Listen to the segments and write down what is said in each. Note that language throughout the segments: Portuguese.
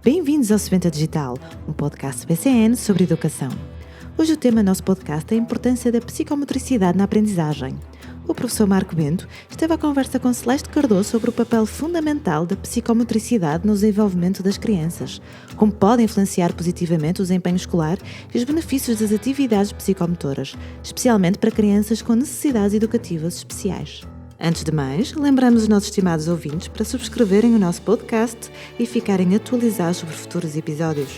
Bem-vindos ao Sementa Digital, um podcast BCN sobre educação. Hoje o tema do nosso podcast é a importância da psicomotricidade na aprendizagem. O professor Marco Bento esteve à conversa com Celeste Cardoso sobre o papel fundamental da psicomotricidade no desenvolvimento das crianças, como pode influenciar positivamente o desempenho escolar e os benefícios das atividades psicomotoras, especialmente para crianças com necessidades educativas especiais. Antes de mais, lembramos os nossos estimados ouvintes para subscreverem o nosso podcast e ficarem atualizados sobre futuros episódios.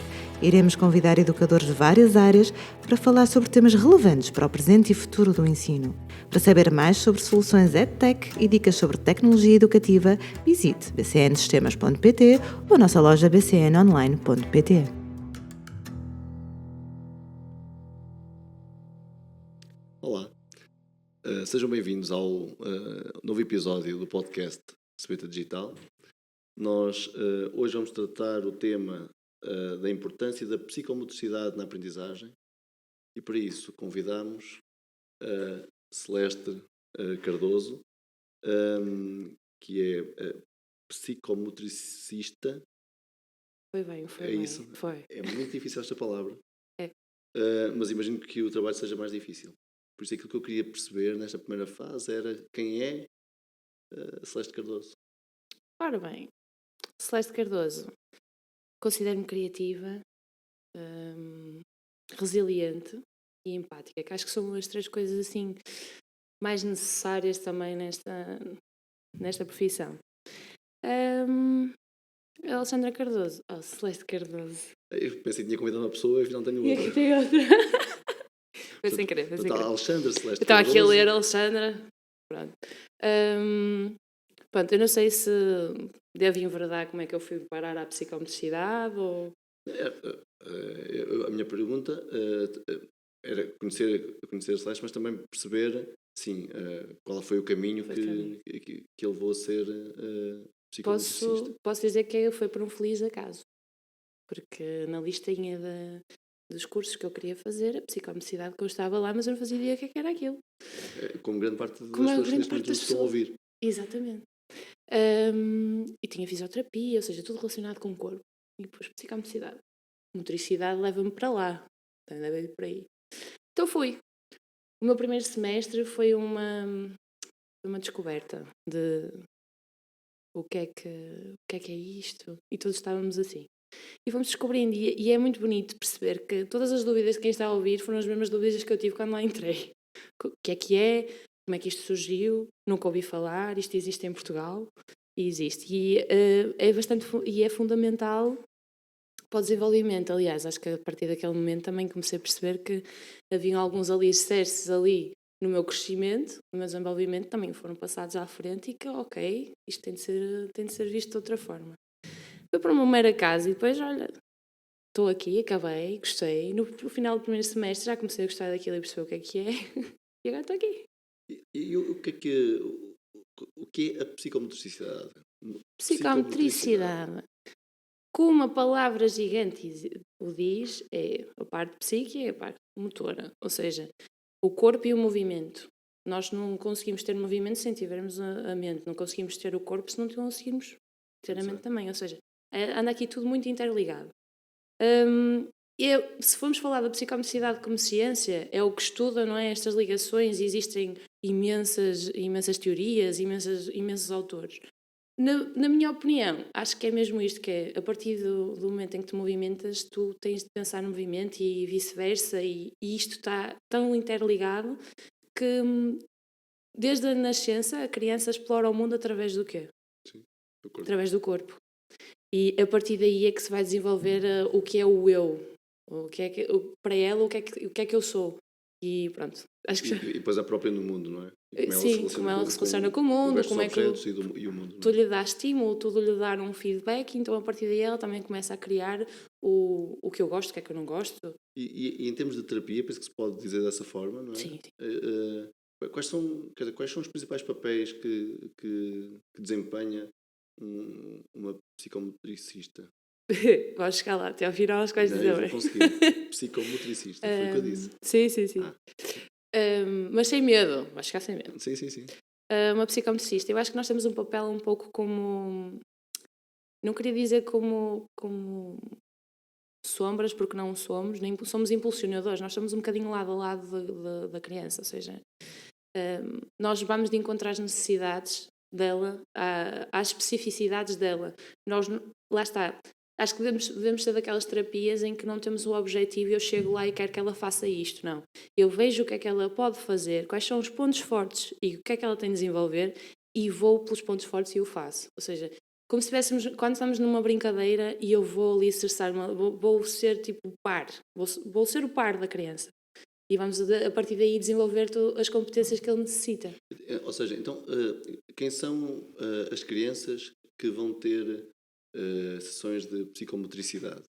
Iremos convidar educadores de várias áreas para falar sobre temas relevantes para o presente e futuro do ensino. Para saber mais sobre soluções EdTech e dicas sobre tecnologia educativa, visite bcnsistemas.pt ou a nossa loja bcnonline.pt. Olá, sejam bem-vindos ao novo episódio do podcast Sementa Digital. Nós hoje vamos tratar o tema da importância da psicomotricidade na aprendizagem e para isso convidamos Celeste Cardoso, que é psicomotricista. Foi bem. Isso? Foi. É muito difícil esta palavra. É. Mas imagino que o trabalho seja mais difícil. Por isso aquilo que eu queria perceber nesta primeira fase era quem é Celeste Cardoso. Ora bem, Celeste Cardoso, considero-me criativa, resiliente e empática, que acho que são as três coisas assim mais necessárias também nesta profissão. Alexandra Cardoso, Celeste Cardoso. Eu pensei que tinha convidado uma pessoa e afinal tenho E outra. aqui tem outra. Foi sem querer. Alexandra Celeste Eu estava Cardoso. aqui a ler Alexandra. Pronto. Pronto, eu não sei se devo enverdar como é que eu fui parar à psicomotricidade ou... A minha pergunta era conhecer a Celeste, mas também perceber, sim, qual foi o caminho que levou a ser psicomotricista. Posso dizer que foi por um feliz acaso. Porque na listinha dos cursos que eu queria fazer, a psicomotricidade constava lá, mas eu não fazia ideia o que era aquilo. Como grande parte das pessoas que neste momento estão a ouvir. Exatamente. E tinha fisioterapia, ou seja, tudo relacionado com o corpo. E depois psicomotricidade. Motricidade leva-me para lá. Então deve ir por aí. Então fui. O meu primeiro semestre foi uma descoberta de o que é isto. E todos estávamos assim. E fomos descobrindo, e é muito bonito perceber que todas as dúvidas de quem está a ouvir foram as mesmas dúvidas que eu tive quando lá entrei. O que é? Como é que isto surgiu? Nunca ouvi falar, isto existe em Portugal? E existe. E é fundamental para o desenvolvimento. Aliás, acho que a partir daquele momento também comecei a perceber que haviam alguns alicerces ali no meu crescimento, no meu desenvolvimento, também foram passados à frente e que, ok, isto tem de ser visto de outra forma. Foi por uma mera casa e depois, olha, estou aqui, acabei, gostei. No final do primeiro semestre já comecei a gostar daquilo e perceber o que é e agora estou aqui. E o que é a psicomotricidade? Psicomotricidade. Como a palavra gigante o diz, é a parte psíquica e a parte motora. Ou seja, o corpo e o movimento. Nós não conseguimos ter movimento sem tivermos a mente. Não conseguimos ter o corpo se não conseguimos ter a mente também. Ou seja, anda aqui tudo muito interligado. Se formos falar da psicomotricidade como ciência, é o que estuda, não é, estas ligações, e existem imensas teorias, imensos autores. Na minha opinião, acho que é mesmo isto, que é, a partir do momento em que te movimentas, tu tens de pensar no movimento e vice-versa, e isto está tão interligado que desde a nascença a criança explora o mundo através do quê? Sim, do corpo. Através do corpo. E a partir daí é que se vai desenvolver o que é o eu, para ela o que é que eu sou. E pronto, acho que e depois a própria no mundo, não é? Como ela se relaciona com o mundo, como é que e o mundo, tu lhe dás estímulo, tu lhe dar um feedback, então a partir daí ela também começa a criar o que eu gosto, o que é que eu não gosto. E em termos de terapia, penso que se pode dizer dessa forma, não é? Sim. Quais são os principais papéis que desempenha uma psicomotricista? Vais chegar lá, até ao final as coisas dizer. Vou conseguir. Psicomotricista, foi o que eu disse. Sim. Mas sem medo, vais chegar sem medo. Sim. uma psicometricista. Eu acho que nós temos um papel um pouco como... Não queria dizer como sombras, porque não somos, nem somos impulsionadores. Nós estamos um bocadinho lado a lado da criança. Ou seja, nós vamos de encontro às necessidades dela, às especificidades dela. Lá está. Acho que devemos ser daquelas terapias em que não temos o objetivo e eu chego lá e quero que ela faça isto. Não. Eu vejo o que é que ela pode fazer, quais são os pontos fortes e o que é que ela tem de desenvolver e vou pelos pontos fortes e o faço. Ou seja, como se estivéssemos, quando estamos numa brincadeira e eu vou ali vou ser tipo o par, vou ser o par da criança. E vamos a partir daí desenvolver as competências que ele necessita. Ou seja, então, quem são as crianças que vão ter sessões de psicomotricidade?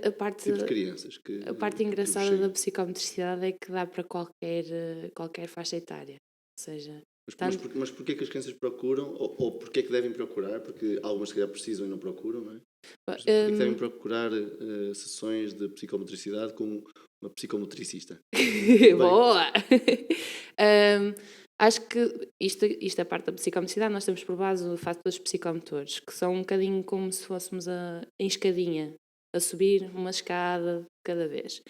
A parte, Tipo de crianças a parte engraçada da psicomotricidade é que dá para qualquer faixa etária. Ou seja, mas porquê é que as crianças procuram, ou porquê é que devem procurar? Porque algumas se calhar precisam e não procuram, não é? Mas porquê é que devem procurar sessões de psicomotricidade com uma psicomotricista? Boa! Acho que isto é parte da psicomotricidade. Nós temos por base o facto dos psicomotores, que são um bocadinho como se fôssemos em escadinha, a subir uma escada de cada vez.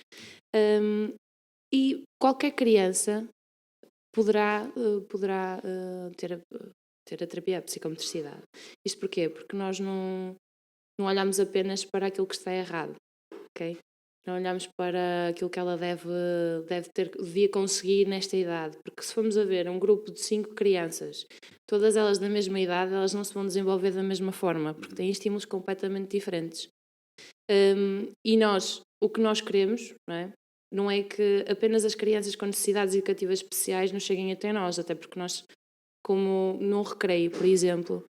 E qualquer criança poderá ter a terapia de psicomotricidade. Isto porquê? Porque nós não olhamos apenas para aquilo que está errado, ok? Não olhamos para aquilo que ela devia conseguir nesta idade. Porque se formos a ver um grupo de 5 crianças, todas elas da mesma idade, elas não se vão desenvolver da mesma forma, porque têm estímulos completamente diferentes. E o que nós queremos, não é que apenas as crianças com necessidades educativas especiais nos cheguem até nós, até porque nós, como num recreio, por exemplo,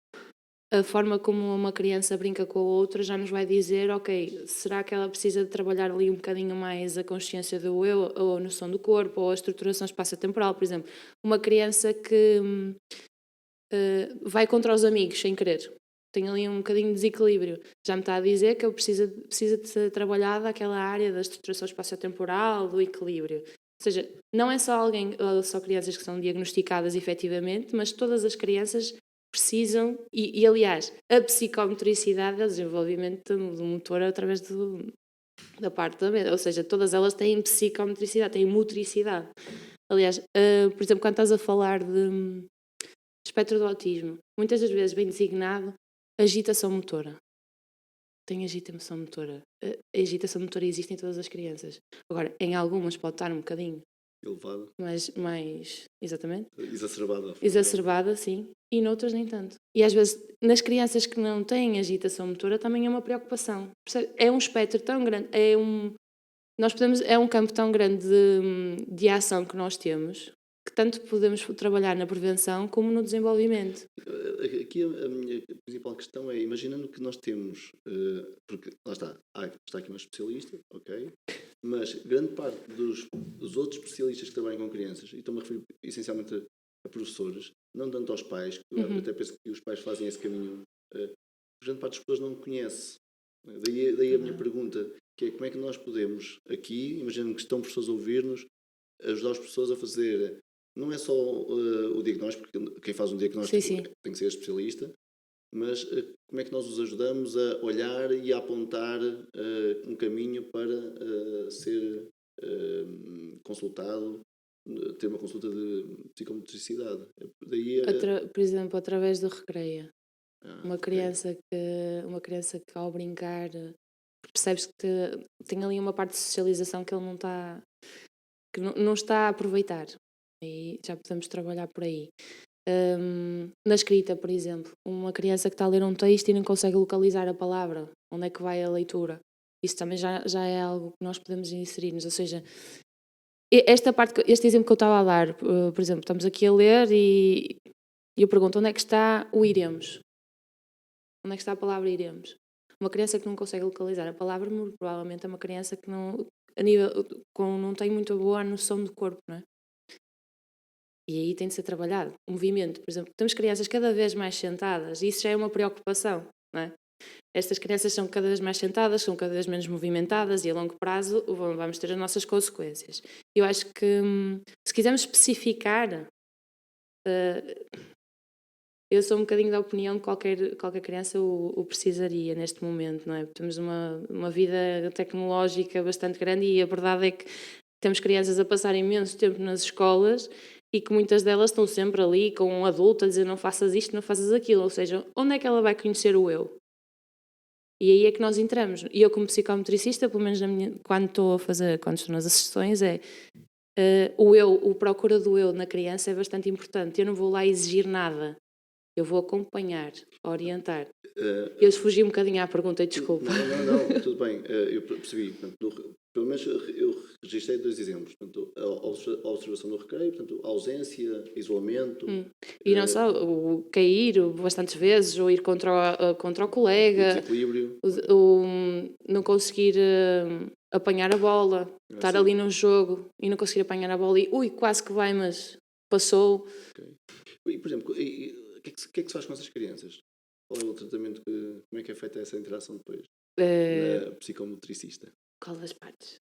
a forma como uma criança brinca com a outra já nos vai dizer, ok, será que ela precisa de trabalhar ali um bocadinho mais a consciência do eu, ou a noção do corpo, ou a estruturação espaço-temporal, por exemplo. Uma criança que vai contra os amigos sem querer, tem ali um bocadinho de desequilíbrio, já me está a dizer que eu precisa de ser trabalhada aquela área da estruturação espaço-temporal, do equilíbrio. Ou seja, não é só só crianças que são diagnosticadas efetivamente, mas todas as crianças precisam, e aliás, a psicomotricidade é o desenvolvimento do motor através da parte da mente, ou seja, todas elas têm psicomotricidade, têm motricidade. Aliás, por exemplo, quando estás a falar de espectro do autismo, muitas das vezes bem designado agitação motora. Tem agitação motora. A agitação motora existe em todas as crianças. Agora, em algumas pode estar um bocadinho elevada, mais exatamente, exacerbada, sim, e noutras nem tanto. E às vezes nas crianças que não têm agitação motora também é uma preocupação. É um espectro tão grande, é um campo tão grande de ação que nós temos, que tanto podemos trabalhar na prevenção como no desenvolvimento. Aqui a minha principal questão é, imaginando que nós temos, porque lá está aqui uma especialista, ok, mas grande parte dos outros especialistas que trabalham com crianças, e estou-me a referir essencialmente a professores, não tanto aos pais, que eu até penso que os pais fazem esse caminho, grande parte das pessoas não conhece. Daí a minha pergunta, que é como é que nós podemos aqui, imaginando que estão professores a ouvir-nos, ajudar as pessoas a fazer, não é só o diagnóstico, porque quem faz um diagnóstico Sim. tem que ser especialista, mas como é que nós os ajudamos a olhar e a apontar um caminho para ser consultado, ter uma consulta de psicomotricidade. Por exemplo, através do recreio. Uma criança que ao brincar percebes que tem ali uma parte de socialização que ele não está a aproveitar. E já podemos trabalhar por aí. Na escrita, por exemplo, uma criança que está a ler um texto e não consegue localizar a palavra, onde é que vai a leitura? Isso também já é algo que nós podemos inserir-nos, ou seja, este exemplo que eu estava a dar, por exemplo, estamos aqui a ler e eu pergunto onde é que está o iremos? Onde é que está a palavra iremos? Uma criança que não consegue localizar a palavra, provavelmente é uma criança que não tem muito boa noção do corpo, não é? E aí tem de ser trabalhado. O movimento, por exemplo, temos crianças cada vez mais sentadas e isso já é uma preocupação, não é? Estas crianças são cada vez mais sentadas, são cada vez menos movimentadas e a longo prazo vamos ter as nossas consequências. Eu acho que se quisermos especificar eu sou um bocadinho da opinião que qualquer criança o precisaria neste momento, não é? Temos uma vida tecnológica bastante grande e a verdade é que temos crianças a passar imenso tempo nas escolas e que muitas delas estão sempre ali com um adulto a dizer não faças isto, não faças aquilo. Ou seja, onde é que ela vai conhecer o eu? E aí é que nós entramos. E eu, como psicometricista, pelo menos quando estou nas sessões, o procura do eu na criança é bastante importante. Eu não vou lá exigir nada. Eu vou acompanhar, orientar. Eu fugi um bocadinho à pergunta e desculpa. Não, tudo bem. Eu percebi. Portanto, pelo menos eu registrei 2 exemplos. Portanto, a observação do recreio, portanto, a ausência, isolamento. E não só o cair bastantes vezes, ou ir contra o colega, O desequilíbrio. o não conseguir apanhar a bola, estar ali num jogo e não conseguir apanhar a bola e quase que vai, mas passou. Okay. E, por exemplo, o que é que se faz com essas crianças? Qual é o tratamento como é que é feita essa interação depois? Na psicometricista? Qual das partes?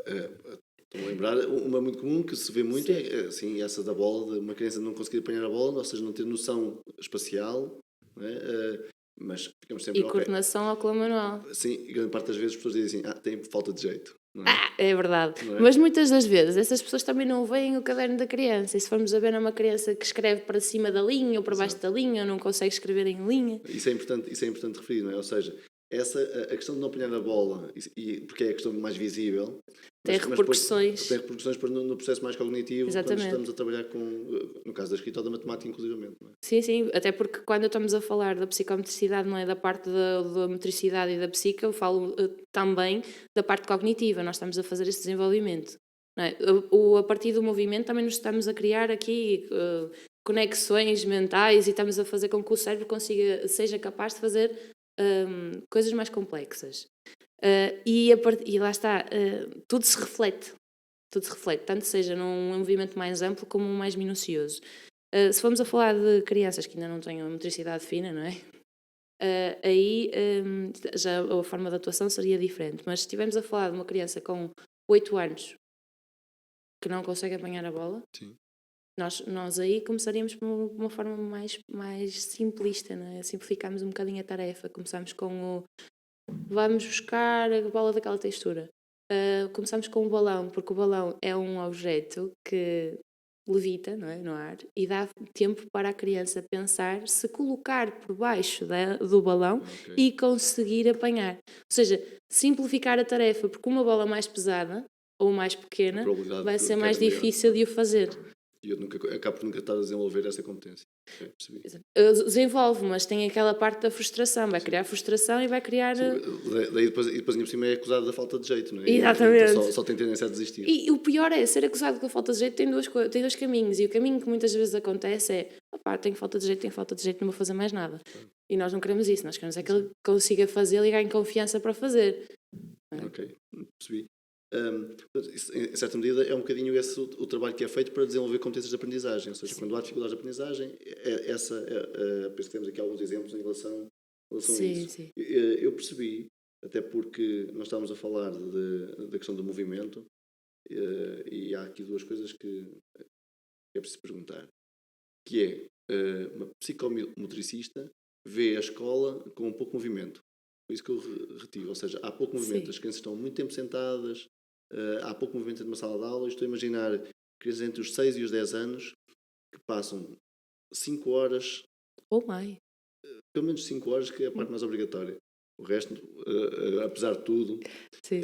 Estou a lembrar, uma muito comum que se vê muito é assim, essa da bola, de uma criança não conseguir apanhar a bola, ou seja, não ter noção espacial, não é? Mas ficamos sempre... E coordenação ao manual. Sim, e grande parte das vezes as pessoas dizem assim, tem falta de jeito. Não é? É verdade. Não é? Mas muitas das vezes essas pessoas também não veem o caderno da criança. E se formos a ver uma criança que escreve para cima da linha ou para baixo da linha ou não consegue escrever em linha. Isso é importante referir, não é? Ou seja, a questão de não apanhar a bola, porque é a questão mais visível, tem repercussões. Tem repercussões no processo mais cognitivo. Exatamente. Quando estamos a trabalhar no caso da escrita ou da matemática, inclusivamente. Não é? Sim, até porque quando estamos a falar da psicometricidade, não é da parte da motricidade e da psique, eu falo também da parte cognitiva, nós estamos a fazer esse desenvolvimento. Não é? A partir do movimento também nos estamos a criar aqui conexões mentais e estamos a fazer com que o cérebro seja capaz de fazer coisas mais complexas. E lá está, tudo se reflete, tanto seja num movimento mais amplo como um mais minucioso. Se formos a falar de crianças que ainda não têm uma motricidade fina, não é? Aí já a forma de atuação seria diferente, mas se estivermos a falar de uma criança com 8 anos que não consegue apanhar a bola, sim. Nós aí começaríamos por uma forma mais simplista, não é? Simplificamos um bocadinho a tarefa, começamos com vamos buscar a bola daquela textura. Começamos com o balão, porque o balão é um objeto que levita, não é, no ar e dá tempo para a criança pensar, se colocar por baixo do balão e conseguir apanhar. Ou seja, simplificar a tarefa, porque uma bola mais pesada ou mais pequena vai ser mais difícil de o fazer. E eu acabo por nunca estar a desenvolver essa competência. Percebi. Desenvolve, mas tem aquela parte da frustração. Vai criar frustração e vai criar... Sim, daí depois ainda por cima é acusado da falta de jeito, não é? Exatamente. Então só tem tendência a desistir. E o pior é, ser acusado com a falta de jeito tem dois caminhos. E o caminho que muitas vezes acontece é, tenho falta de jeito, não vou fazer mais nada. E nós não queremos isso. Nós queremos é que ele consiga fazer e ganhe confiança para fazer. Ok, percebi. Em certa medida é um bocadinho esse o trabalho que é feito para desenvolver competências de aprendizagem, ou seja, quando há dificuldades de aprendizagem, penso que temos aqui alguns exemplos em relação a isso. Sim. Eu percebi, até porque nós estávamos a falar da questão do movimento, e há aqui 2 coisas que é preciso perguntar, que é, uma psicomotricista vê a escola com pouco movimento. Foi isso que eu retive, ou seja, há pouco movimento, as crianças estão muito tempo sentadas, há pouco movimento numa sala de aula. Estou a imaginar crianças entre os 6 e os 10 anos que passam 5 horas, ou mais, pelo menos 5 horas, que é a parte mais obrigatória. O resto, apesar de tudo, sim.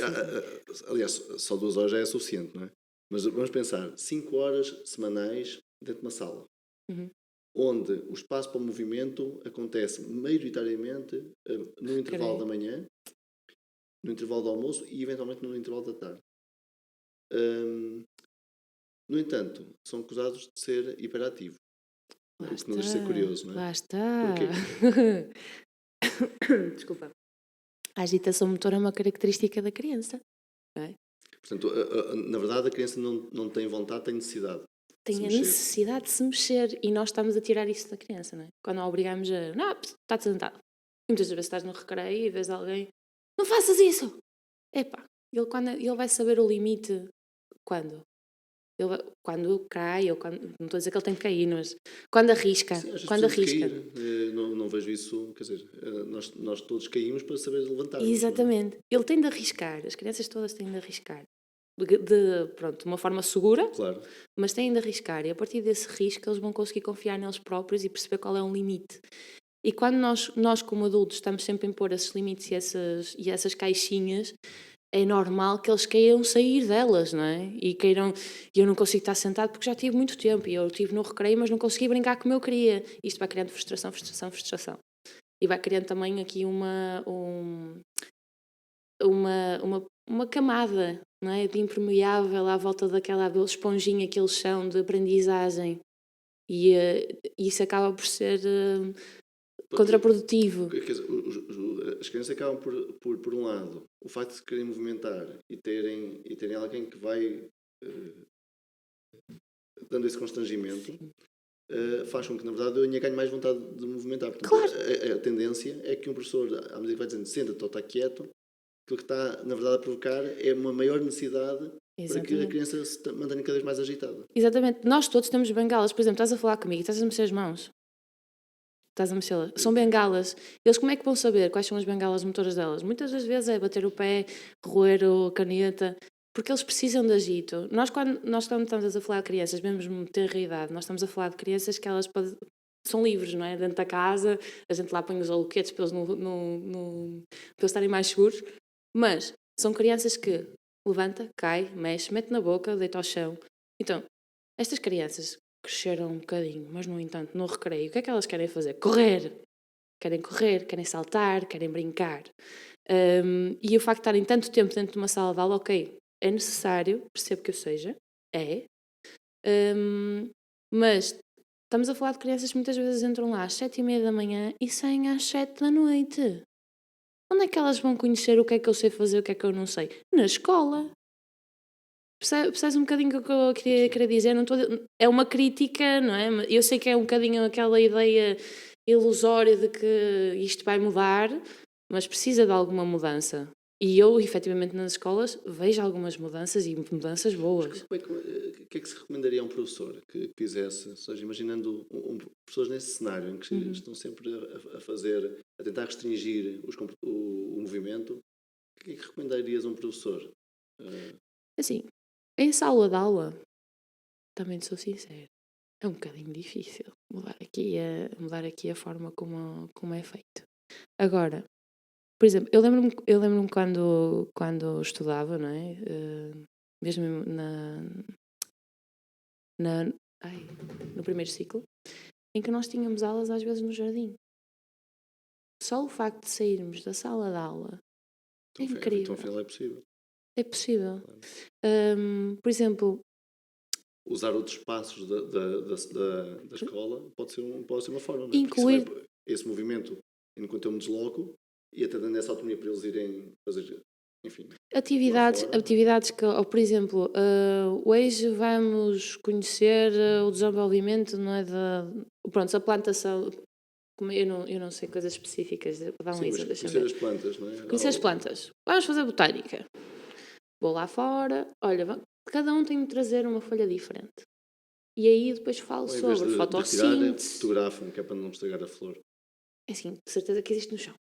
aliás, só 2 horas já é suficiente, não é? Mas vamos pensar, 5 horas semanais dentro de uma sala. Onde o espaço para o movimento acontece maioritariamente no intervalo da manhã, no intervalo do almoço e eventualmente no intervalo da tarde. No entanto, são acusados de ser hiperativos. O que não deixa de ser curioso, não é? Lá está. Porquê? Desculpa. A agitação motora é uma característica da criança. Não é? Portanto, na verdade, a criança não tem vontade, tem necessidade. Tem a necessidade de se mexer e nós estamos a tirar isso da criança, não é? Quando a obrigamos a... Não, está sentado. E muitas vezes estás no recreio e vês alguém... Não faças isso! Epá, ele vai saber o limite quando? Ele, quando cai, ou quando, não estou a dizer que ele tem que cair, mas quando arrisca. Sim, às vezes Quando precisamos de arrisca. cair. Não vejo isso, quer dizer, nós todos caímos para saber levantar-nos. Exatamente. Ele tem de arriscar. As crianças todas têm de arriscar. Pronto, de uma forma segura, Claro. mas têm de arriscar. E a partir desse risco eles vão conseguir confiar neles próprios e perceber qual é um limite. E quando nós como adultos estamos sempre a impor esses limites e essas caixinhas, é normal que eles queiram sair delas, não é? E eu não consigo estar sentado porque já tive muito tempo e eu estive no recreio, mas não consegui brincar como eu queria. Isto vai criando frustração. E vai criando também aqui uma camada, não é? De impermeável à volta daquela esponjinha que eles são de aprendizagem. E isso acaba por ser contraprodutivo. Quer dizer, as crianças acabam por um lado, o facto de querem movimentar e terem alguém que vai dando esse constrangimento, faz com que, na verdade, eu ainda ganhe mais vontade de movimentar. Portanto, Claro. a tendência é que um professor, à medida que vai dizendo senta-te ou está quieto, aquilo que está, na verdade, a provocar é uma maior necessidade para que a criança se mantenha cada vez mais agitada. Exatamente. Nós todos temos bengalas. Por exemplo, estás a falar comigo e estás a mexer as mãos. Estás a mexê-las. São bengalas. Eles como é que vão saber quais são as bengalas motoras delas? Muitas das vezes é bater o pé, roer a caneta, porque eles precisam de agito. Nós quando estamos a falar de crianças, mesmo de ter idade, nós estamos a falar de crianças que elas são livres, não é? Dentro da casa, a gente lá põe os aluquetes para eles, para eles estarem mais seguros. Mas são crianças que levanta, cai, mexe, mete na boca, deita ao chão. Então, estas crianças cresceram um bocadinho, mas no entanto, no recreio, o que é que elas querem fazer? Correr! Querem saltar, querem brincar. E o facto de estarem tanto tempo dentro de uma sala de aula, ok, é necessário, percebo que eu seja, mas estamos a falar de crianças que muitas vezes entram lá às 7h30 da manhã e saem às 7 da noite. Onde é que elas vão conhecer o que é que eu sei fazer, o que é que eu não sei? Na escola. Percebes um bocadinho o que eu queria dizer? Não é uma crítica, não é? Eu sei que é um bocadinho aquela ideia ilusória de que isto vai mudar, mas precisa de alguma mudança. E eu, efetivamente, nas escolas, vejo algumas mudanças e mudanças boas. O que é que se recomendaria a um professor que quisesse, ou seja, imaginando professores nesse cenário em que estão sempre a tentar restringir o movimento, o que é que recomendarias a um professor? Assim, em sala de aula, também sou sincera, é um bocadinho difícil mudar aqui a forma como é feito. Agora, por exemplo, eu lembro-me quando estudava, não é? Mesmo no primeiro ciclo, em que nós tínhamos aulas às vezes no jardim. Só o facto de sairmos da sala de aula é incrível. Então, afinal, é possível. É possível. Claro. Por exemplo, usar outros espaços da escola pode ser uma forma, não é? Incluir... Porque esse movimento enquanto eu me desloco e até dando essa autonomia para eles irem fazer, enfim, atividades que, ou, por exemplo, hoje vamos conhecer o desenvolvimento, não é, pronto, a plantação. Eu não sei coisas específicas, vou dar um exemplo. Conhecer as plantas, não é? Conhecer as plantas. Vamos fazer botânica. Vou lá fora, olha, cada um tem de trazer uma folha diferente. E aí depois falo sobre fotossíntese. Fotografam, que é para não estragar a flor. É assim, de certeza que existe no chão.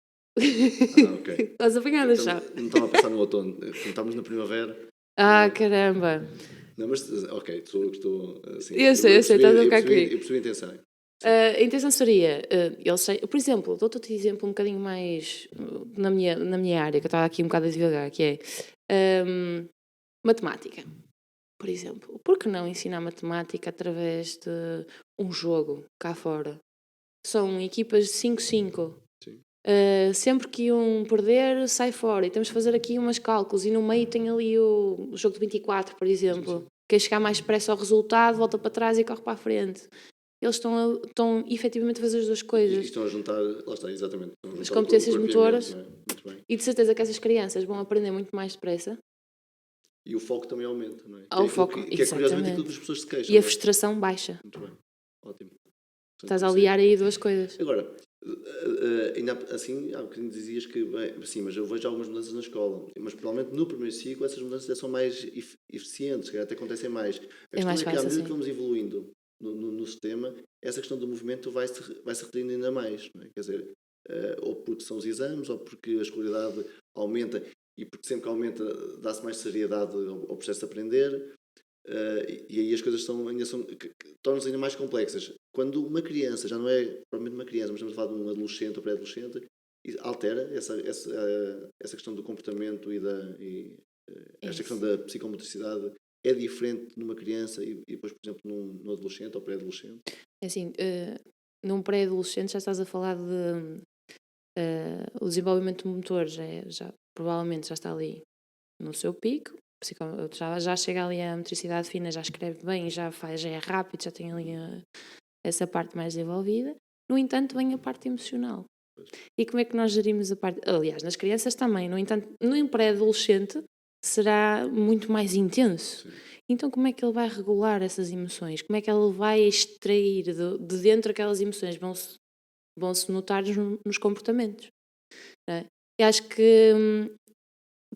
Ok. Estás apanhado no chão. Não estava a passar no outono, estamos na primavera. Caramba. Não, mas, ok, estou assim. Eu sei, estás a ficar comigo. Eu percebi a intenção. A intenção seria, por exemplo, dou-te outro exemplo um bocadinho mais na minha área, que eu estava aqui um bocado a divulgar, que é matemática, por exemplo. Por que não ensinar matemática através de um jogo cá fora? São equipas de 5-5. Sempre que um perder, sai fora. E temos de fazer aqui umas cálculos. E no meio tem ali o jogo de 24, por exemplo. Quem chegar mais depressa ao resultado, volta para trás e corre para a frente. Eles estão efetivamente a fazer as duas coisas. E estão a juntar, lá está, exatamente. As competências motoras. Não é? Muito bem. E de certeza que essas crianças vão aprender muito mais depressa. E o foco também aumenta, não é? O foco, que é curiosamente aquilo que as pessoas se queixam. E a frustração baixa. Muito bem, ótimo. Estás a aliar aí duas coisas. Agora, Ainda assim, há bocadinho dizias que, bem, sim, mas eu vejo algumas mudanças na escola. Mas provavelmente no primeiro ciclo essas mudanças são mais eficientes, que até acontecem mais. A É questão mais é que à fácil, medida sim. que vamos evoluindo no sistema, essa questão do movimento vai-se retraindo ainda mais. Não é? Quer dizer, ou porque são os exames, ou porque a escolaridade aumenta, e porque sempre que aumenta dá-se mais seriedade ao processo de aprender. E aí as coisas tornam-se ainda mais complexas. Quando uma criança, já não é propriamente uma criança, mas estamos a falar de um adolescente ou pré-adolescente, altera essa questão do comportamento É esta questão isso. da psicomotricidade é diferente numa criança e depois, por exemplo, num adolescente ou pré-adolescente. É assim, num pré-adolescente já estás a falar de o desenvolvimento motor já provavelmente já está ali no seu pico, já chega ali à motricidade fina, já escreve bem, já é rápido, já tem ali essa parte mais desenvolvida. No entanto, vem a parte emocional. E como é que nós gerimos a parte... Aliás, nas crianças também. No entanto, no pré-adolescente será muito mais intenso. Sim. Então, como é que ele vai regular essas emoções? Como é que ele vai extrair de dentro aquelas emoções? Vão-se notar nos comportamentos. Não é? Eu acho que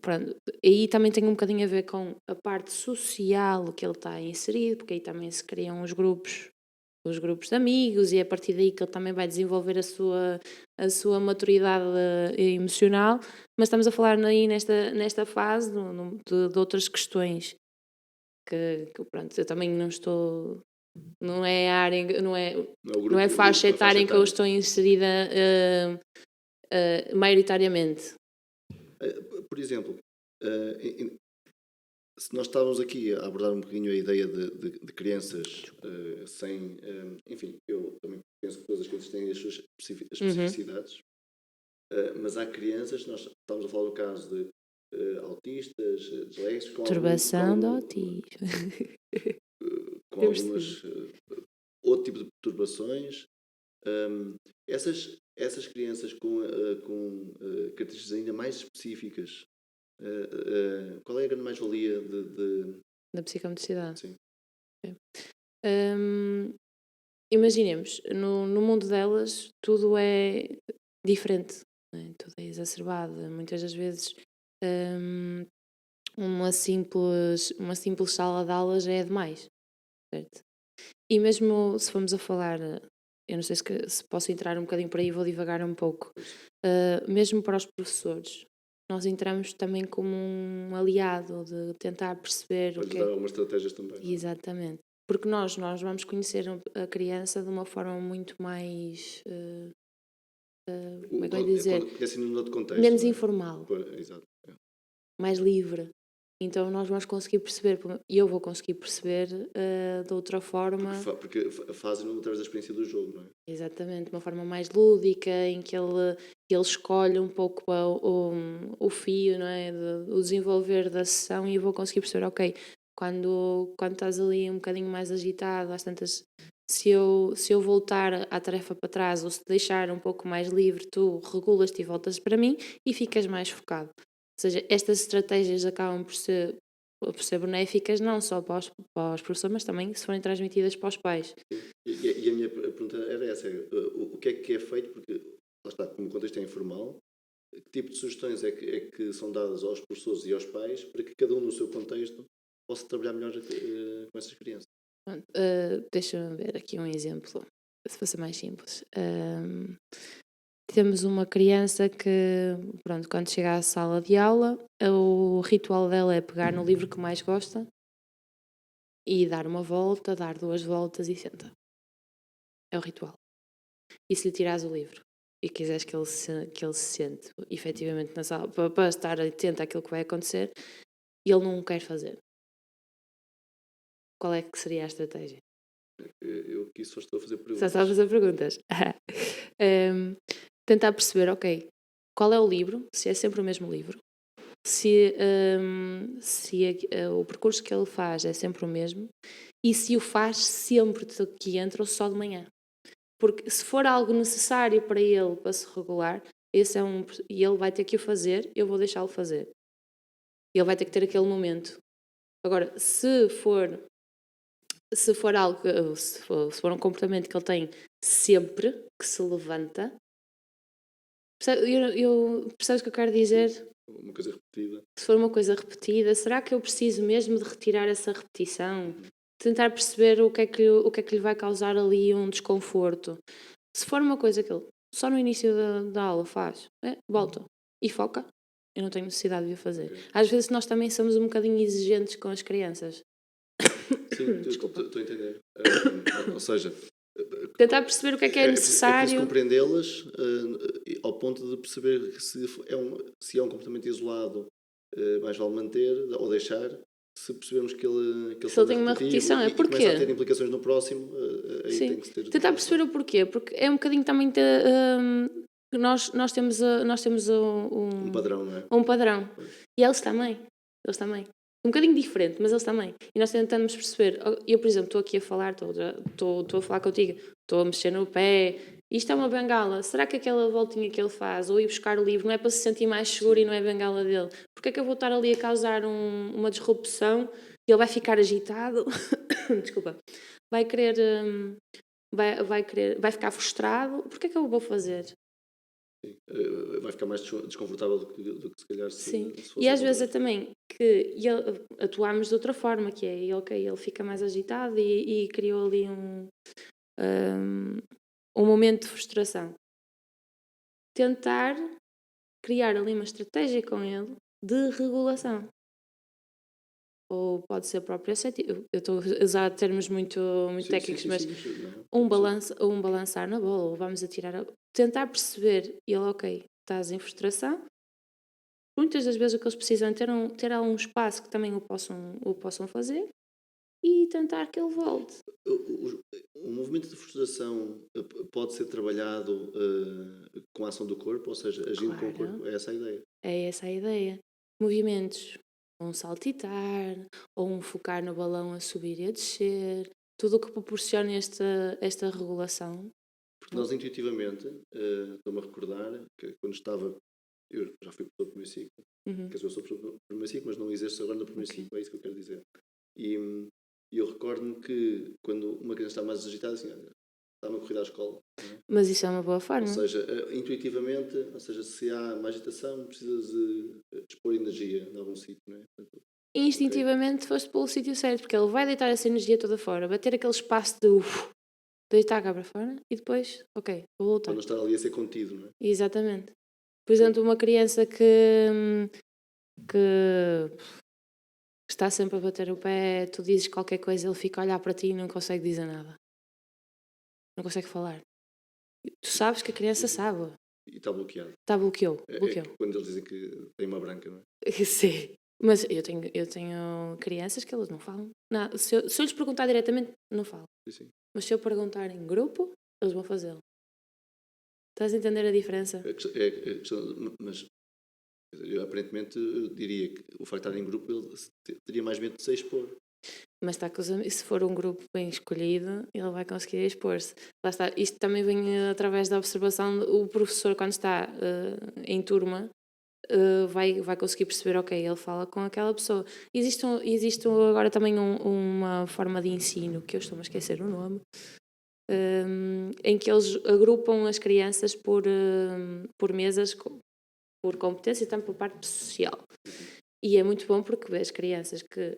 pronto, aí também tem um bocadinho a ver com a parte social que ele está inserido, porque aí também se criam os grupos de amigos, e é a partir daí que ele também vai desenvolver a sua maturidade emocional, mas estamos a falar aí nesta fase de outras questões que pronto, eu também não estou, não é a área, não é faixa etária em que eu estou inserida maioritariamente. Por exemplo, se nós estávamos aqui a abordar um bocadinho a ideia de crianças sem. Enfim, eu também penso que todas as crianças têm as suas especificidades, mas há crianças, nós estamos a falar do caso de autistas, disléxicos, Perturbação do autismo. com algumas outro tipo de perturbações. Essas crianças com características ainda mais específicas, qual é a grande mais-valia Da psicomotricidade. Sim. Imaginemos, no mundo delas tudo é diferente, não é? Tudo é exacerbado. Muitas das vezes uma simples sala de aulas já é demais, certo? E mesmo se formos a falar, eu não sei se posso entrar um bocadinho por aí, vou divagar um pouco, mesmo para os professores, nós entramos também como um aliado de tentar perceber Para lhes dar algumas estratégias também. Exatamente. Porque nós vamos conhecer a criança de uma forma muito mais, como é que eu ia dizer? Conhecem num outro contexto. Menos informal, Exato. mais livre. Então nós vamos conseguir perceber, e eu vou conseguir perceber de outra forma. Porque fazem-no através da experiência do jogo, não é? Exatamente, de uma forma mais lúdica, em que ele escolhe um pouco o fio, não é? O desenvolver da sessão, e eu vou conseguir perceber, ok, quando estás ali um bocadinho mais agitado, às tantas, se eu voltar à tarefa para trás, ou se deixar um pouco mais livre, tu regulas-te e voltas para mim e ficas mais focado. Ou seja, estas estratégias acabam por ser benéficas não só para os professores, mas também se forem transmitidas para os pais. E a minha pergunta era essa: o que é feito? Porque, lá está, como o contexto é informal, que tipo de sugestões é que são dadas aos professores e aos pais para que cada um no seu contexto possa trabalhar melhor com essas crianças? Deixa-me ver aqui um exemplo, se fosse mais simples. Temos uma criança que, pronto, quando chega à sala de aula, o ritual dela é pegar no livro que mais gosta e dar uma volta, dar 2 voltas e senta. É o ritual. E se lhe tirares o livro e quiseres que ele se sente efetivamente na sala, para estar atento àquilo que vai acontecer, e ele não o quer fazer, qual é que seria a estratégia? Eu aqui só estou a fazer perguntas. Só estava a fazer perguntas. Tentar perceber, ok, qual é o livro, se é sempre o mesmo livro, se o percurso que ele faz é sempre o mesmo, e se o faz sempre que entra ou só de manhã. Porque se for algo necessário para ele, para se regular, e ele vai ter que o fazer, eu vou deixá-lo fazer. Ele vai ter que ter aquele momento. Agora, se for algo, se for um comportamento que ele tem sempre, que se levanta, Percebes o que eu quero dizer? Uma coisa repetida. Se for uma coisa repetida, será que eu preciso mesmo de retirar essa repetição? Tentar perceber o que é que lhe vai causar ali um desconforto. Se for uma coisa que ele só no início da aula faz, volta e foca, eu não tenho necessidade de o fazer. Ok. Às vezes nós também somos um bocadinho exigentes com as crianças. Sim, Desculpa. estou a entender. Ou seja, Tentar perceber o que é é preciso necessário. compreendê-las ao ponto de perceber que se é um comportamento isolado, mais vale manter ou deixar. Se percebermos que ele Se ele tem uma repetição, é e começa a ter porquê? implicações no próximo, aí Sim. tem que se ter Tentar perceber o porquê, porque é um bocadinho também nós temos um padrão, não é? um padrão. E eles também. Eles também. Um bocadinho diferente, mas eles também. E nós tentamos perceber. Eu, por exemplo, estou aqui a falar, estou a falar contigo, estou a mexer no pé. Isto é uma bengala. Será que aquela voltinha que ele faz, ou ir buscar o livro, não é para se sentir mais seguro e não é a bengala dele? Porque é que eu vou estar ali a causar uma disrupção e ele vai ficar agitado? Desculpa. Vai querer. Vai ficar frustrado. Porquê é que eu vou fazer? Sim. Vai ficar mais desconfortável do que se calhar Sim, se fosse e às vezes é ao também que atuamos de outra forma, que é, ok, ele fica mais agitado e criou ali um, um momento de frustração. Tentar criar ali uma estratégia com ele de regulação. Ou pode ser próprio eu estou a usar termos muito técnicos, mas um balançar na bola, ou vamos atirar, tentar perceber, ele, ok, estás em frustração. Muitas das vezes o que eles precisam é ter algum espaço que também o possam fazer e tentar que ele volte. O movimento de frustração pode ser trabalhado com a ação do corpo, ou seja, agindo com o corpo. É essa a ideia. É essa a ideia. Movimentos, um saltitar, ou um focar no balão a subir e a descer, tudo o que proporciona esta regulação. Porque nós intuitivamente, estou-me a recordar que quando estava, eu já fui professor de primeiro ciclo, quer dizer, eu sou professor de primeiro ciclo, mas não exerço agora no primeiro ciclo, é isso que eu quero dizer. E eu recordo-me que quando uma criança está mais agitada, assim, está-me a correr à escola. Não é? Mas isso é uma boa forma. Ou seja, intuitivamente, ou seja, se há uma agitação, precisas de dispor energia em algum sítio, não é? Portanto, Instintivamente foste pelo sítio certo, porque ele vai deitar essa energia toda fora, vai ter aquele espaço de deitar cá para fora e depois, ok, vou voltar. para não estar ali a ser contido, não é? Exatamente. Por exemplo, uma criança que está sempre a bater o pé, tu dizes qualquer coisa, ele fica a olhar para ti e não consegue dizer nada. Não consegue falar. Tu sabes que a criança sabe. E está bloqueado. Bloqueou. É quando eles dizem que tem uma branca, não é? Sim. Mas eu tenho crianças que elas não falam. Não, se eu lhes perguntar diretamente, não falam. Sim. Mas se eu perguntar em grupo, eles vão fazê-lo. Estás a entender a diferença? Mas eu aparentemente eu diria que o facto de estar em grupo ele teria mais medo de se expor. Mas está com os amigos, se for um grupo bem escolhido, ele vai conseguir expor-se. Lá está. Isto também vem através da observação. O professor, quando está em turma, vai conseguir perceber, ok, ele fala com aquela pessoa. Existe agora também uma forma de ensino, que eu estou-me a esquecer o nome, em que eles agrupam as crianças por mesas, por competência e também por parte social. E é muito bom porque vês crianças que,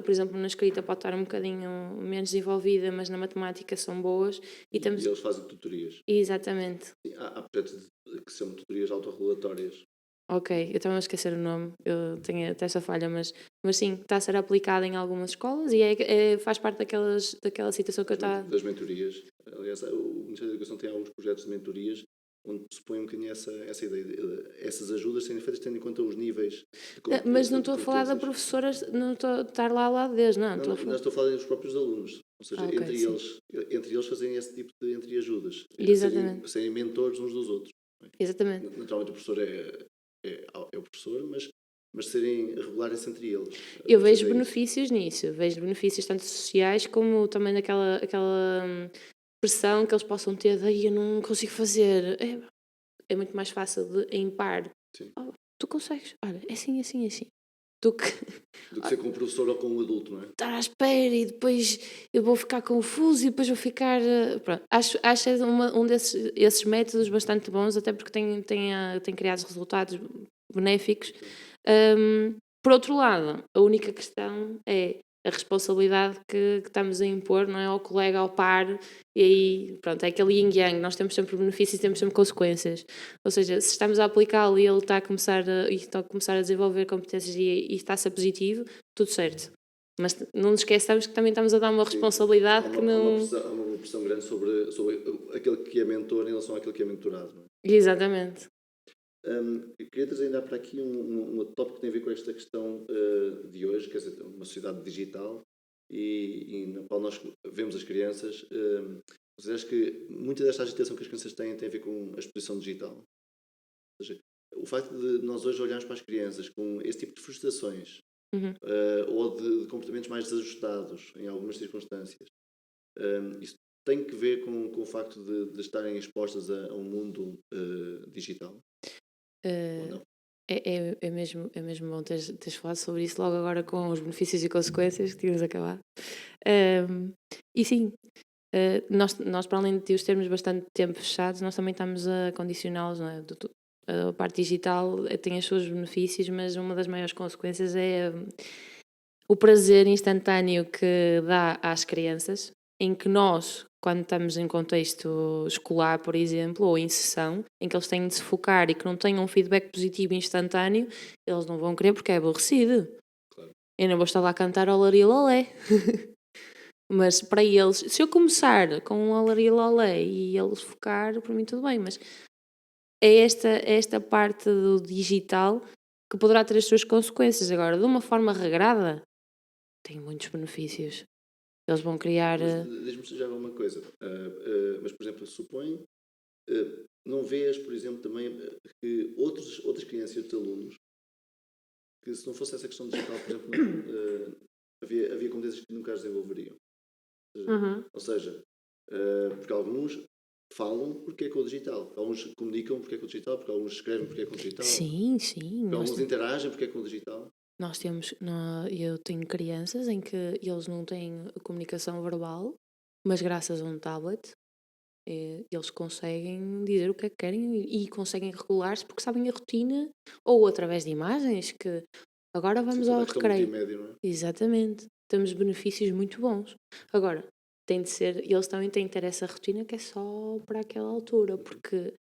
por exemplo, na escrita pode estar um bocadinho menos desenvolvida, mas na matemática são boas. E eles fazem tutorias. Exatamente. Há projetos que são tutorias autorregulatórias. Ok, eu estava a esquecer o nome, eu tenho até essa falha, mas sim, está a ser aplicada em algumas escolas e faz parte daquela situação que eu estava... Das mentorias. Aliás, o Ministério da Educação tem alguns projetos de mentorias onde se põe um bocadinho essa ideia. Essas ajudas serem feitas tendo em conta os níveis de Mas não estou a falar da professora, não estou a estar lá ao lado deles, não. Não, estou a falar dos próprios alunos. Ou seja, entre eles fazerem esse tipo de entreajudas. Exatamente. Serem mentores uns dos outros. Exatamente. Naturalmente o professor é o professor, mas regularem-se entre eles. Eu vejo benefícios nisso. Vejo benefícios tanto sociais como também daquela pressão que eles possam ter de eu não consigo fazer. É muito mais fácil de em par. Sim. Tu consegues. Olha, é assim, assim, assim. do que Do que ser com um professor ou com um adulto, não é? estar à espera e depois eu vou ficar confuso e depois vou ficar... Pronto. Acho um esses métodos bastante bons, até porque tem criado resultados benéficos. Por outro lado, a única questão é a responsabilidade que estamos a impor, não é, ao colega, ao par, e aí, pronto, é aquele yin yang, nós temos sempre benefícios e temos sempre consequências. Ou seja, se estamos a aplicá-lo e ele está a começar a desenvolver competências e está a ser positivo, tudo certo. Mas não nos esqueçamos que também estamos a dar uma responsabilidade que não... Há uma pressão grande sobre aquele que é mentor em relação àquele que é mentorado, não é? Exatamente. Eu queria trazer ainda para aqui um tópico que tem a ver com esta questão de hoje, quer dizer, uma sociedade digital e na qual nós vemos as crianças. Vocês acham que muita desta agitação que as crianças têm tem a ver com a exposição digital? Ou seja, o facto de nós hoje olharmos para as crianças com esse tipo de frustrações ou de comportamentos mais desajustados em algumas circunstâncias, isso tem que ver com o facto de estarem expostas a um mundo digital? Ou não? É mesmo bom teres falado sobre isso logo agora com os benefícios e consequências que tínhamos acabado. E sim, nós para além de os termos bastante tempo fechados, nós também estamos a condicioná-los, não é? A parte digital tem os seus benefícios, mas uma das maiores consequências é o prazer instantâneo que dá às crianças, em que nós, quando estamos em contexto escolar, por exemplo, ou em sessão, em que eles têm de se focar e que não tenham um feedback positivo instantâneo, eles não vão querer porque é aborrecido. Claro. Eu não vou estar lá a cantar olarilolé. Mas para eles, se eu começar com um olarilolé e eles focar, para mim tudo bem, mas é esta parte do digital que poderá ter as suas consequências. Agora, de uma forma regrada, tem muitos benefícios. Eles vão criar... Diz-me já uma coisa, mas por exemplo, supõe, não vês, por exemplo, também que outras crianças e outros alunos, que se não fosse essa questão digital, por exemplo, havia competências que nunca as desenvolveriam. Ou seja, porque alguns falam porque é com o digital, alguns comunicam porque é com o digital, porque alguns escrevem porque é com o digital, Sim. porque alguns interagem porque é com o digital. Eu tenho crianças em que eles não têm comunicação verbal, mas graças a um tablet eles conseguem dizer o que é que querem e conseguem regular-se porque sabem a rotina, ou através de imagens, que agora vamos ao recreio. Multimédia, não é? Exatamente. Temos benefícios muito bons. Agora, tem de ser, eles também têm de ter essa rotina que é só para aquela altura, porque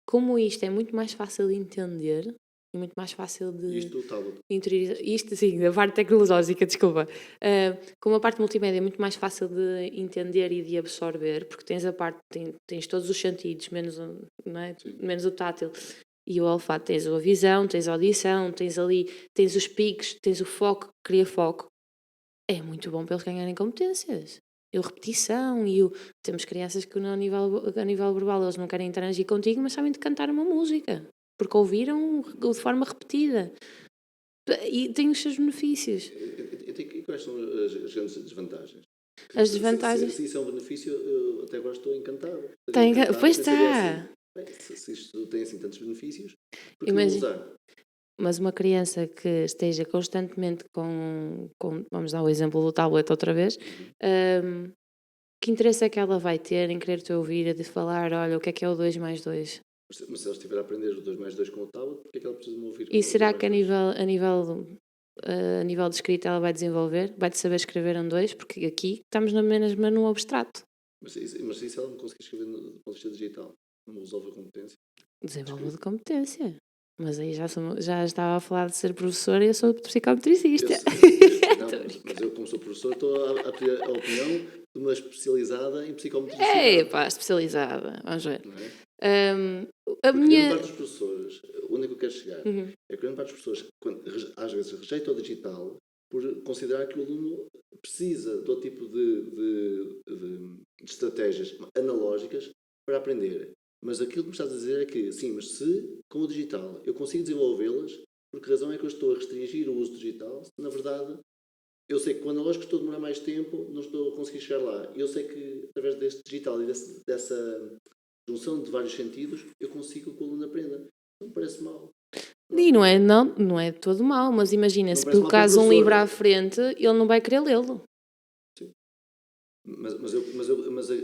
como isto é muito mais fácil de entender e muito mais fácil de Isto do tablet. interiorizar, isto sim, da parte tecnológica, desculpa, como a parte multimédia é muito mais fácil de entender e de absorver, porque tens a parte, tens todos os sentidos, menos, não é? Menos o tátil e o olfato, tens a visão, tens a audição, tens os picos, tens o foco, cria foco. É muito bom para eles ganharem competências. A repetição temos crianças que a nível verbal eles não querem interagir contigo, mas sabem de cantar uma música, porque ouviram de forma repetida. E tem os seus benefícios. E quais são as grandes desvantagens? As desvantagens... Se isso é um benefício, eu até agora estou encantado. Pois está. Assim, se isto tem assim tantos benefícios, por que Imagina, não usar? mas uma criança que esteja constantemente com vamos dar o exemplo do tablet outra vez, que interesse é que ela vai ter em querer te ouvir a te falar, olha, o que é o 2 mais 2? Mas se ela estiver a aprender o 2 mais 2 com o tablet, porque é que ela precisa de me ouvir? E será que a nível de escrita ela vai desenvolver? Vai-te saber escrever um 2? Porque aqui estamos mesmo no abstrato. Mas se ela não conseguir escrever do ponto de vista digital, não resolve a competência? Desenvolve de competência. Mas aí já estava a falar de ser professora e eu sou psicometricista. Mas eu, como sou professor, estou a pedir a opinião de uma especializada em psicometria. Especializada. Vamos ver. Não é? A minha... grande parte dos professores, onde é que eu quero chegar? É que grande parte dos professores, às vezes, rejeita o digital por considerar que o aluno precisa de outro tipo de estratégias analógicas para aprender. Mas aquilo que me estás a dizer é que, sim, mas se com o digital eu consigo desenvolvê-las, por que razão é que eu estou a restringir o uso digital, se na verdade eu sei que com o analógico estou a demorar mais tempo, não estou a conseguir chegar lá. E eu sei que através deste digital e dessa junção de vários sentidos, eu consigo que o aluno aprenda. Não me parece mal. E não é de todo mau, mas imagina, Não se parece mal para o colocares um professor. livro à frente, ele não vai querer lê-lo. Mas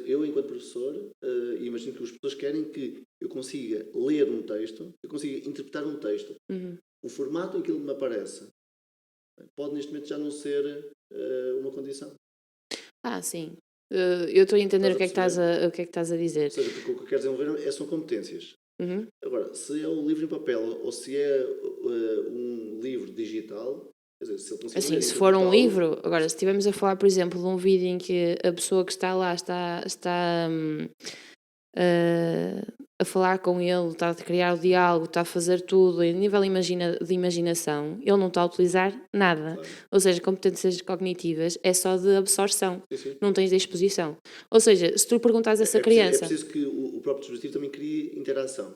eu, enquanto professor, imagino que os professores querem que eu consiga ler um texto, eu consiga interpretar um texto. O formato em que ele me aparece pode neste momento já não ser uma condição. Sim. Eu estou a entender Estás a o que é que estás a dizer. Ou seja, porque o que eu quero desenvolver são competências. Agora, se é um livro em papel ou se é um livro digital, quer dizer, se ele conseguir Assim, ler, se for um interpretá-lo, livro, agora, se estivermos a falar, por exemplo, de um vídeo em que a pessoa que está lá está a falar com ele, está a criar o diálogo, está a fazer tudo em nível de imaginação, ele não está a utilizar nada. Claro. Ou seja, competências cognitivas é só de absorção, Sim. não tens de exposição. Ou seja, se tu perguntares a essa É criança... preciso que o próprio dispositivo também crie interação.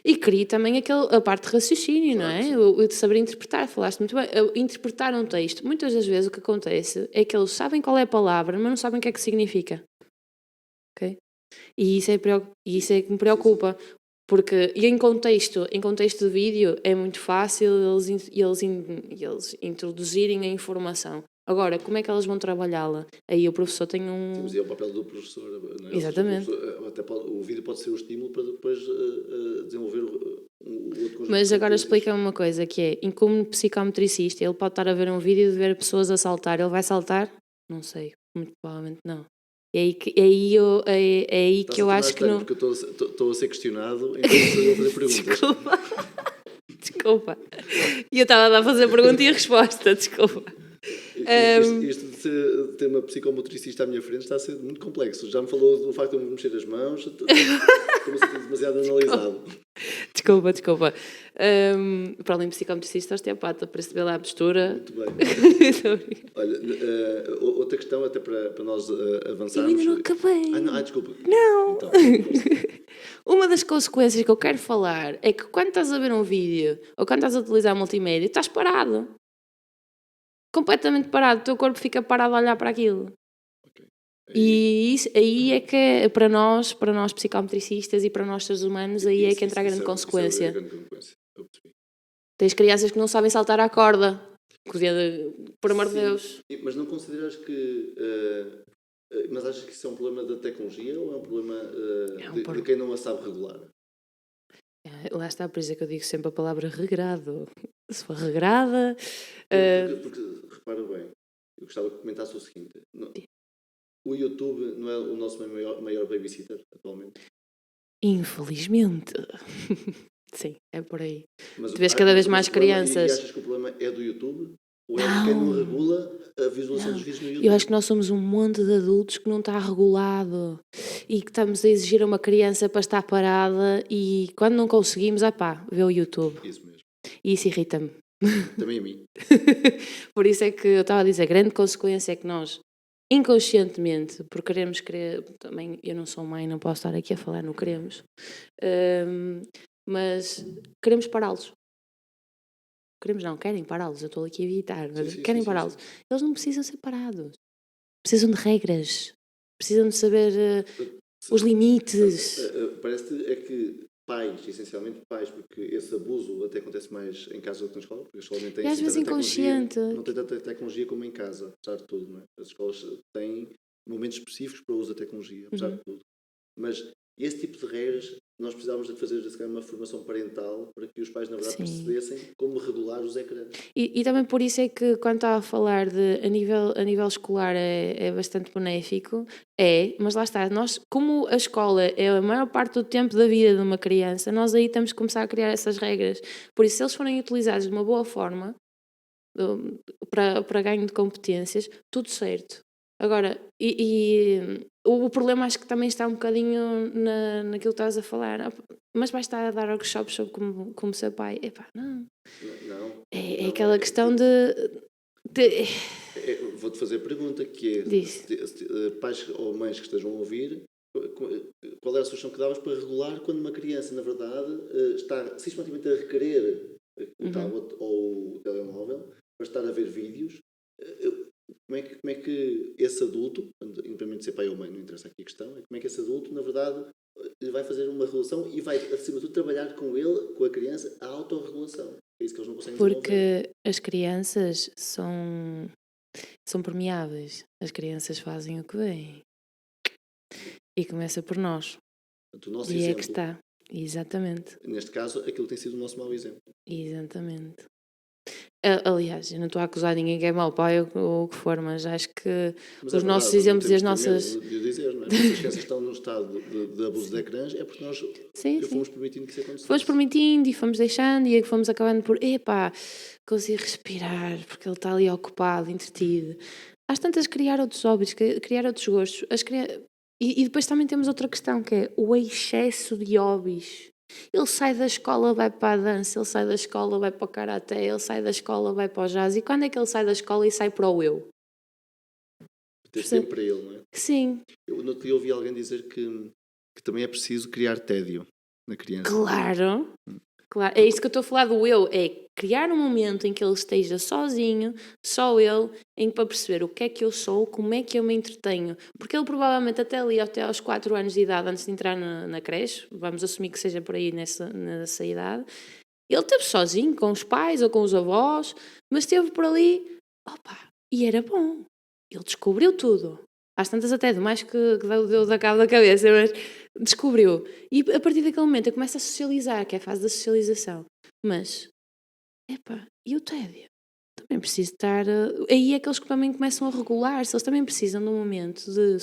E crie também a parte de raciocínio, Claro, não é? sim. O de saber interpretar, falaste muito bem. Interpretar um texto, muitas das vezes o que acontece é que eles sabem qual é a palavra, mas não sabem o que é que significa. Ok? E isso é que me preocupa. Porque em contexto de vídeo é muito fácil eles introduzirem a informação. Agora, como é que elas vão trabalhá-la? Aí o professor tem Sim, mas é o papel do professor. Não é? Exatamente. O vídeo pode ser o estímulo para depois desenvolver o outro conjunto. Mas de agora competências. explica-me uma coisa, que é, como psicometricista, ele pode estar a ver um vídeo de ver pessoas a saltar, ele vai saltar? Não sei, muito provavelmente não. É aí que eu acho que não... Porque eu estou a ser questionado, então estou a fazer perguntas. Desculpa. E eu estava a fazer pergunta e a resposta, desculpa. Isto de ter uma psicomotricista à minha frente está a ser muito complexo. Já me falou do facto de eu me mexer as mãos, estou-me a sentir demasiado analisado. Desculpa. Para além de psicometricista, osteopata, para se ver lá a postura. Muito bem. Olha, outra questão até para nós Eu avançarmos. ainda não acabei. Desculpa. Não! Então, Uma das consequências que eu quero falar é que quando estás a ver um vídeo ou quando estás a utilizar multimédia, estás parado. Completamente parado. O teu corpo fica parado a olhar para aquilo. okay. E isso, aí é que é, para nós psicometricistas e para nós seres humanos, aí é que entra a grande consequência. Eu percebi. Tens crianças que não sabem saltar à corda. Por amor de Deus. Mas não consideras que... mas achas que isso é um problema da tecnologia ou é um problema de quem não a sabe regular? Lá está, por isso é que eu digo sempre a palavra regrado. Se for regrada... Porque repara bem, eu gostava que comentasse o seguinte. O YouTube não é o nosso maior babysitter atualmente? Infelizmente. Sim, é por aí. Mas tu vês cada vez mais crianças... E achas que o problema é do YouTube? Ou é de quem não regula a visualização dos vídeos no YouTube? Eu acho que nós somos um monte de adultos que não está regulado e que estamos a exigir a uma criança para estar parada e quando não conseguimos, vê o YouTube. Isso mesmo. E isso irrita-me. Também a mim. Por isso é que eu estava a dizer, a grande consequência é que nós, inconscientemente, por queremos também eu não sou mãe, não posso estar aqui a falar, não queremos, mas queremos pará-los. Querem pará-los, eu estou aqui a evitar, mas querem pará-los. Sim. Eles não precisam ser parados. Precisam de regras. Precisam de saber os limites. Parece-te é que pais, essencialmente pais, porque esse abuso até acontece mais em casa do que na escola, porque a escola nem tem, e às vezes inconsciente. Não tem tanta tecnologia como em casa, apesar de tudo, não é? As escolas têm momentos específicos para o uso da tecnologia, apesar de tudo. Mas esse tipo de regras, nós precisávamos de fazer uma formação parental para que os pais, na verdade, percebessem como regular os ecrãs. E também por isso é que, quando estava a falar de a nível escolar é bastante benéfico, mas lá está, nós, como a escola é a maior parte do tempo da vida de uma criança, nós aí temos que começar a criar essas regras. Por isso, se eles forem utilizados de uma boa forma, para ganho de competências, tudo certo. Agora, o problema acho que também está um bocadinho naquilo que estás a falar. Mas vais estar a dar workshops sobre como ser pai. Não. É aquela questão de... Vou-te fazer a pergunta, que é, pais ou mães que estejam a ouvir, qual era a solução que davas para regular quando uma criança, na verdade, está sistematicamente a requerer o tablet ou o telemóvel para estar a ver vídeos? Como é que esse adulto, independente de ser pai ou mãe, não interessa aqui a questão, é como é que esse adulto, na verdade, vai fazer uma regulação e vai, acima de tudo, trabalhar com ele, com a criança, a autorregulação? é isso que eles não conseguem desenvolver. Porque as crianças são permeáveis. As crianças fazem o que veem. E começa por nós. Portanto, o nosso E é exemplo, que está. Exatamente. neste caso, aquilo tem sido o nosso mau exemplo. Exatamente. Aliás, eu não estou a acusar ninguém que é mau pai ou o que for, mas acho que Mas os é nossos verdade, exemplos e as temos que ter nossas... medo de o dizer, não é? Porque se as crianças estão num estado de abuso de ecrãs, é porque nós Sim, sim. fomos permitindo que isso acontecesse. Fomos permitindo e fomos deixando e fomos acabando por, epá, conseguir respirar, porque ele está ali ocupado, entretido. Às tantas, criar outros hobbies, criar outros gostos. E depois também temos outra questão, que é o excesso de hobbies. Ele sai da escola, vai para a dança, ele sai da escola, vai para o karaté, ele sai da escola, vai para o jazz. E quando é que ele sai da escola e sai para o eu? Ter tempo para ele, não é? Sim. Eu no outro dia ouvi alguém dizer que também é preciso criar tédio na criança. Claro. Claro, é isso que eu estou a falar do eu, é criar um momento em que ele esteja sozinho, só ele, em que para perceber o que é que eu sou, como é que eu me entretenho, porque ele provavelmente até ali, até aos 4 anos de idade, antes de entrar na creche, vamos assumir que seja por aí nessa idade, ele esteve sozinho, com os pais ou com os avós, mas esteve por ali, opa, e era bom, ele descobriu tudo. Às tantas até demais que deu da cabo da cabeça, mas descobriu. E a partir daquele momento eu começo a socializar, que é a fase da socialização. Mas, epá, e o tédio? Também preciso estar... Aí é que eles também começam a regular-se, eles também precisam de um momento de...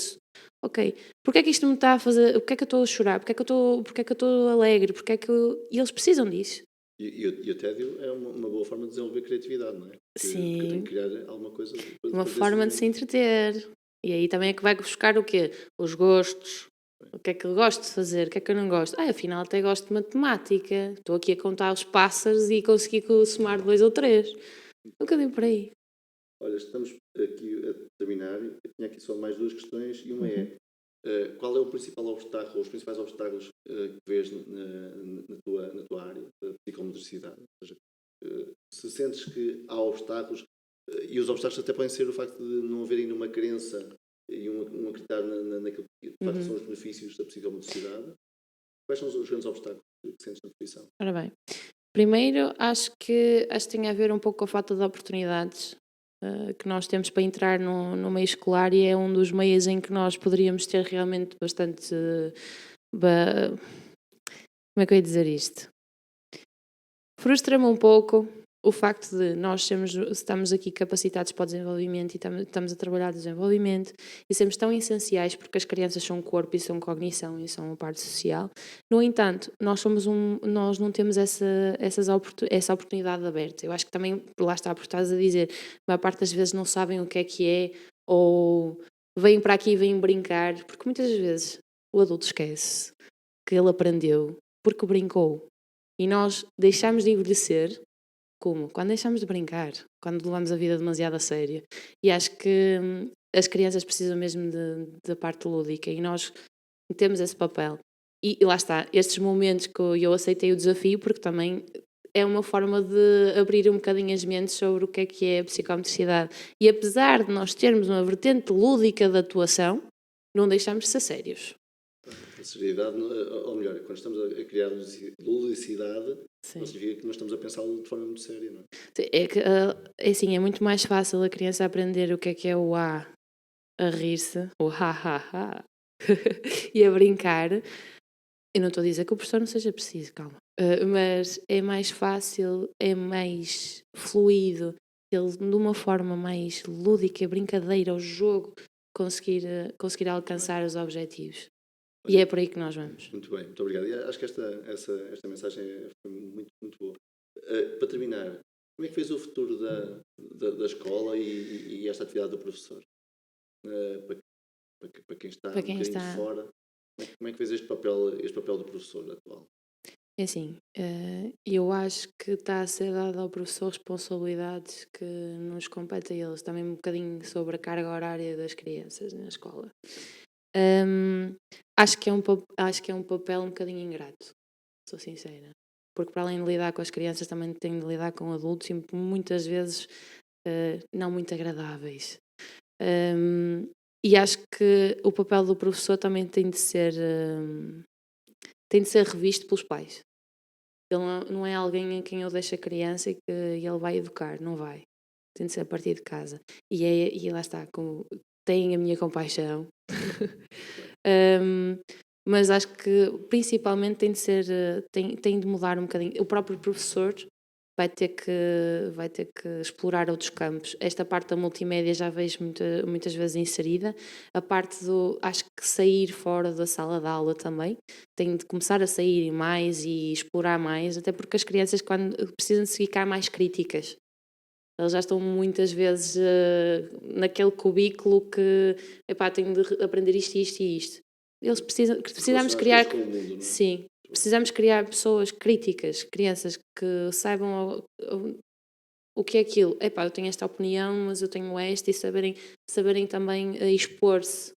Ok, porque é que isto me está a fazer... Porque é que eu estou a chorar? Porque é que eu estou alegre? Porque é que E eles precisam disso. E o tédio é uma boa forma de desenvolver criatividade, não é? Sim. Porque eu tenho que criar alguma coisa... Uma forma de se entreter. E aí também é que vai buscar o quê? Os gostos. O que é que eu gosto de fazer? O que é que eu não gosto? Afinal até gosto de matemática. Estou aqui a contar os pássaros e consegui somar 2 ou 3. Um bocadinho por aí. Olha, estamos aqui a terminar. Eu tinha aqui só mais 2 questões. E uma é, qual é o principal obstáculo, os principais obstáculos que vês na tua área da psicomotricidade? Ou seja, se sentes que há obstáculos, e os obstáculos até podem ser o facto de não haver ainda uma crença e um acreditar naquilo que de facto são os benefícios da psicomotricidade. Quais são os grandes obstáculos que sentes na profissão? Ora bem, primeiro acho que tem a ver um pouco com a falta de oportunidades que nós temos para entrar no meio escolar, e é um dos meios em que nós poderíamos ter realmente bastante... como é que eu ia dizer isto? Frustra-me um pouco o facto de nós estamos aqui capacitados para o desenvolvimento e estamos a trabalhar desenvolvimento e sermos tão essenciais, porque as crianças são corpo e são cognição e são a parte social. No entanto, nós não temos essa oportunidade aberta. Eu acho que também, lá está, por estás a dizer, a maior parte das vezes não sabem o que é, ou vêm para aqui e vêm brincar, porque muitas vezes o adulto esquece que ele aprendeu porque brincou. E nós deixamos de envelhecer, como? Quando deixamos de brincar, quando levamos a vida demasiado a sério. E acho que as crianças precisam mesmo da parte lúdica e nós temos esse papel. E lá está, estes momentos que eu aceitei o desafio, porque também é uma forma de abrir um bocadinho as mentes sobre o que é a psicomotricidade. E apesar de nós termos uma vertente lúdica de atuação, não deixamos de ser sérios. A seriedade, ou melhor, quando estamos a criar ludicidade, Sim. não significa que nós estamos a pensá-lo de forma muito séria, não é? É que, assim, é muito mais fácil a criança aprender o que é o a rir-se, o ha, e a brincar. Eu não estou a dizer que o professor não seja preciso, calma. Mas é mais fácil, é mais fluido, ele de uma forma mais lúdica, brincadeira, o jogo, conseguir alcançar os objetivos. E é por aí que nós vamos. Muito bem, muito obrigado. E acho que esta mensagem foi muito, muito boa. Para terminar, como é que vês o futuro da escola e esta atividade do professor? Para quem está um bocadinho de fora, como é que vês este papel do professor atual? É assim, eu acho que está a ser dada ao professor responsabilidades que nos competem a eles, também um bocadinho sobre a carga horária das crianças na escola. Acho que é um papel um bocadinho ingrato, sou sincera. Porque para além de lidar com as crianças, também tenho de lidar com adultos e muitas vezes não muito agradáveis. E acho que o papel do professor também tem de ser revisto pelos pais. Ele não é alguém a quem eu deixo a criança e que ele vai educar, não vai. Tem de ser a partir de casa. E lá está, tem a minha compaixão. Mas acho que principalmente tem de mudar um bocadinho. O próprio professor vai ter que explorar outros campos. Esta parte da multimédia já vejo muitas vezes inserida. A parte acho que sair fora da sala de aula também. Tem de começar a sair mais e explorar mais, até porque as crianças quando precisam de ficar mais críticas. Elas já estão muitas vezes naquele cubículo que tenho de aprender isto e isto. Precisamos criar. Mundo, sim, precisamos criar pessoas críticas, crianças que saibam o que é aquilo. Eu tenho esta opinião, mas eu tenho esta, e saberem também expor-se.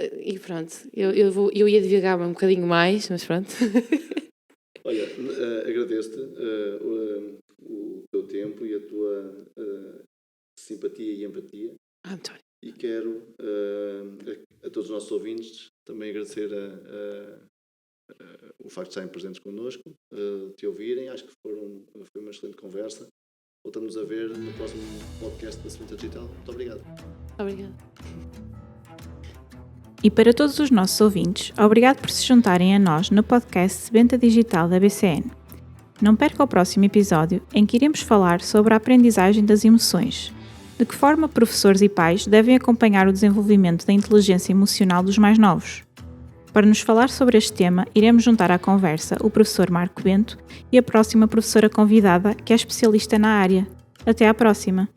E pronto, eu ia divagar um bocadinho mais, mas pronto. Olha, agradeço-te o teu tempo e a tua simpatia e empatia. António. E quero a todos os nossos ouvintes também agradecer o facto de estarem presentes connosco, te ouvirem. Acho que foi uma excelente conversa. Voltamos a ver no próximo podcast da Sebenta Digital. Muito obrigado. Obrigada. E para todos os nossos ouvintes, obrigado por se juntarem a nós no podcast Sebenta Digital da BCN. Não perca o próximo episódio em que iremos falar sobre a aprendizagem das emoções. De que forma professores e pais devem acompanhar o desenvolvimento da inteligência emocional dos mais novos? Para nos falar sobre este tema, iremos juntar à conversa o professor Marco Bento e a próxima professora convidada, que é especialista na área. Até à próxima!